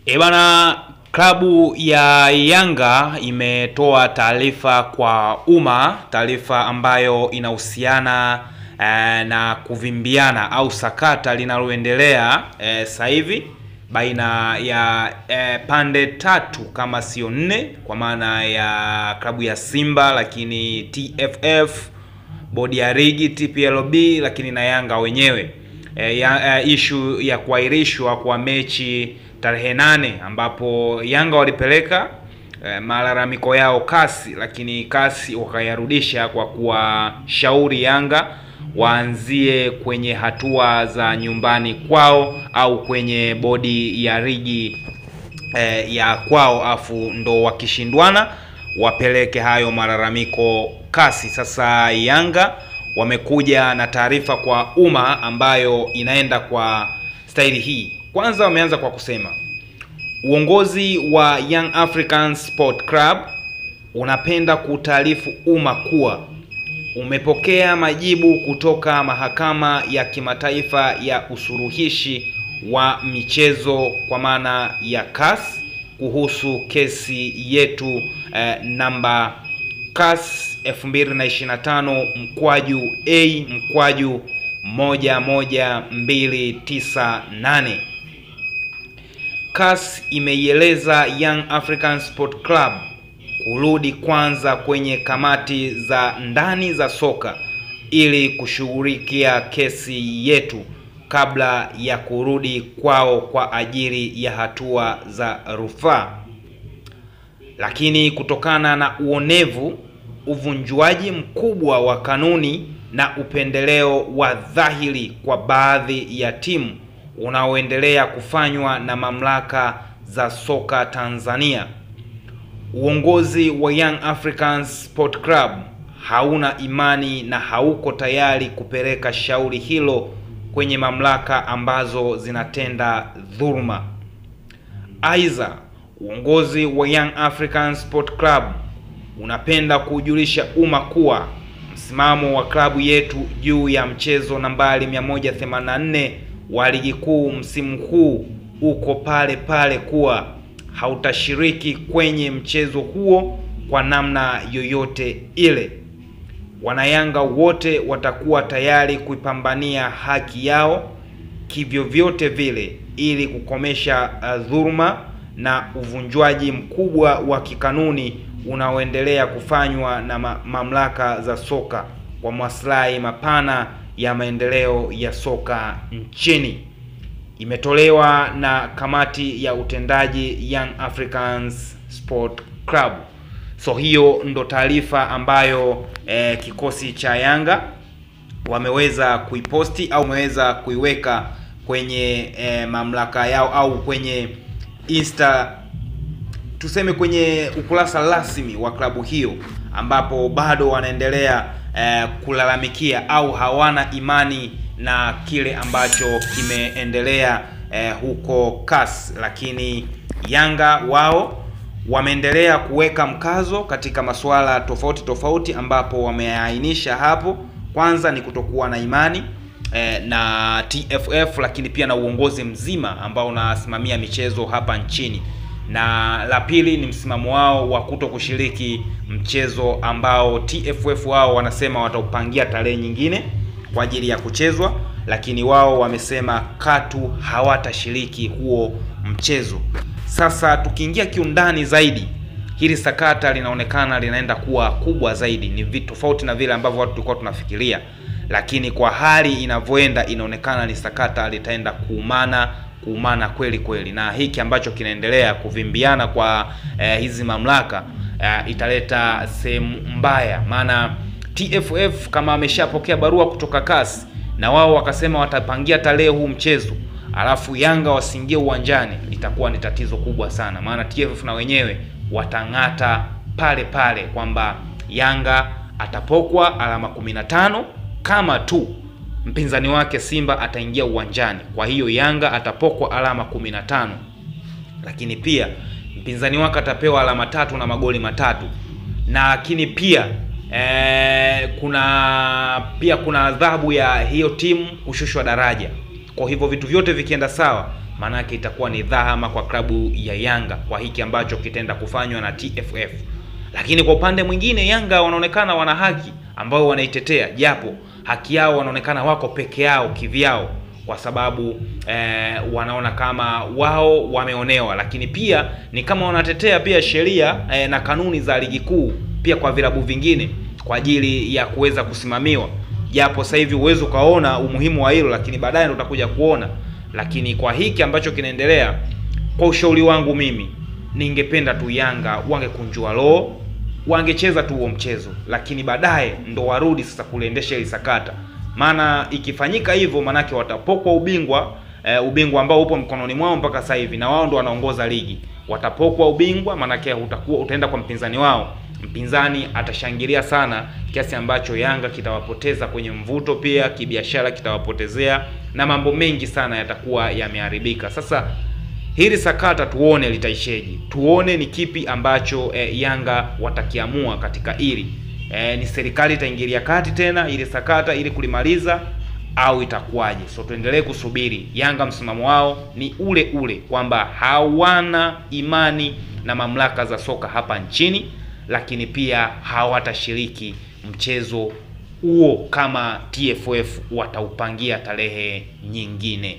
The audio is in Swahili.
Bana, klabu ya Yanga imetoa taarifa kwa umma, taarifa ambayo inahusiana na kuvimbiana au sakata linaloendelea sasa hivi baina ya pande tatu kama sio nne, kwa maana ya klabu ya Simba, lakini TFF, bodi ya ligi TPLB, lakini na Yanga wenyewe. Issue ya kuahirishwa kwa mechi tarehe 8 ambapo Yanga walipeleka malalamiko yao kasi, lakini kasi wakayarudisha kwa kuwashauri Yanga waanzie kwenye hatua za nyumbani kwao au kwenye bodi ya ligi ya kwao, afu ndo wakishindwana wapeleke hayo malalamiko kasi. Sasa Yanga wamekuja na taarifa kwa umma ambayo inaenda kwa staili hii. Kwanza wameanza kwa kusema uongozi wa Young African Sport Club unapenda kutaarifu umma kuwa umepokea majibu kutoka mahakama ya kimataifa ya usuluhishi wa michezo kwa maana ya CAS kuhusu kesi yetu namba CAS 2025-A/11298. CAS imeieleza Young African Sport Club kurudi kwanza kwenye kamati za ndani za soka ili kushughulikia kesi yetu kabla ya kurudi kwao kwa ajili ya hatua za rufaa. Lakini kutokana na uonevu, uvunjwaji mkubwa wa kanuni na upendeleo wa dhahiri kwa baadhi ya timu unaoendelea kufanywa na mamlaka za soka Tanzania, uongozi wa Young African Sport Club hauna imani na hauko tayari kupeleka shauri hilo kwenye mamlaka ambazo zinatenda dhuluma. Aidha, uongozi wa Young African Sport Club unapenda kujulisha umma kuwa msimamo wa klabu yetu juu ya mchezo nambari 184 wa ligi kuu msimu huu uko pale pale, kuwa hautashiriki kwenye mchezo huo kwa namna yoyote ile. Wanayanga wote watakuwa tayari kuipambania haki yao kivyo vyote vile ili kukomesha dhuluma na uvunjwaji mkubwa wa kikanuni unaoendelea kufanywa na mamlaka za soka kwa maslahi mapana ya maendeleo ya soka nchini. Imetolewa na kamati ya utendaji Young Africans Sport Club. So hiyo ndo taarifa ambayo kikosi cha Yanga wameweza kuiposti au wameweza kuiweka kwenye mamlaka yao au kwenye Insta, tuseme kwenye ukurasa rasmi wa klabu hiyo, ambapo bado wanaendelea kulalamikia au hawana imani na kile ambacho kimeendelea huko CAS. Lakini Yanga wao wameendelea kuweka mkazo katika masuala tofauti tofauti, ambapo wameainisha hapo, kwanza ni kutokuwa na imani na TFF, lakini pia na uongozi mzima ambao unasimamia michezo hapa nchini, na la pili ni msimamo wao wa kutokushiriki mchezo ambao TFF wao wanasema wataupangia tarehe nyingine kwa ajili ya kuchezwa, lakini wao wamesema katu hawatashiriki huo mchezo. Sasa tukiingia kiundani zaidi, hili sakata linaonekana linaenda kuwa kubwa zaidi, ni vitu tofauti na vile ambavyo watu tulikuwa tunafikiria, lakini kwa hali inavyoenda inaonekana ni sakata litaenda kuumana kweli kweli, na hiki ambacho kinaendelea kuvimbiana kwa hizi mamlaka italeta sehemu mbaya. Maana TFF kama ameshapokea barua kutoka CAS na wao wakasema watapangia tarehe huu mchezo, alafu Yanga wasiingie uwanjani, itakuwa ni tatizo kubwa sana. Maana TFF na wenyewe watangata pale pale kwamba Yanga atapokwa alama 15 kama tu mpinzani wake Simba ataingia uwanjani. Kwa hiyo Yanga atapokwa alama 15, lakini pia mpinzani wake atapewa alama 3 na magoli 3, na lakini pia kuna adhabu ya hiyo timu kushushwa daraja. Kwa hivyo vitu vyote vikienda sawa, manake itakuwa ni dhahama kwa klabu ya Yanga kwa hiki ambacho kitenda kufanywa na TFF. Lakini kwa upande mwingine Yanga wanaonekana wana haki ambao wanaitetea, japo haki yao wanaonekana wako peke yao kivyao, kwa sababu wanaona kama wao wameonewa. Lakini pia ni kama wanatetea pia sheria na kanuni za ligi kuu pia kwa vilabu vingine kwa ajili ya kuweza kusimamiwa, japo sasa hivi uwezo kaona umuhimu wa hilo, lakini baadaye ndo utakuja kuona. Lakini kwa hiki ambacho kinaendelea, kwa ushauri wangu mimi ningependa tu Yanga wangekunjua roho, wangecheza tu huo mchezo, lakini baadaye ndo warudi sasa kuliendesha ile sakata. Maana ikifanyika hivyo, manake watapokwa ubingwa, ubingwa ambao upo mkononi mwao mpaka sasa hivi, na wao ndo wanaongoza ligi. Watapokwa ubingwa, manake utaenda kwa mpinzani wao. Mpinzani atashangilia sana kiasi ambacho Yanga kitawapoteza kwenye mvuto, pia kibiashara kitawapotezea, na mambo mengi sana yatakuwa yameharibika. Sasa hili sakata tuone litaisheje, tuone ni kipi ambacho Yanga watakiamua katika hili. Ni serikali itaingilia kati tena ili sakata ili kulimaliza, au itakuwaje? So tuendelee kusubiri. Yanga msimamo wao ni ule ule kwamba hawana imani na mamlaka za soka hapa nchini, lakini pia hawatashiriki mchezo huo kama TFF wataupangia tarehe nyingine.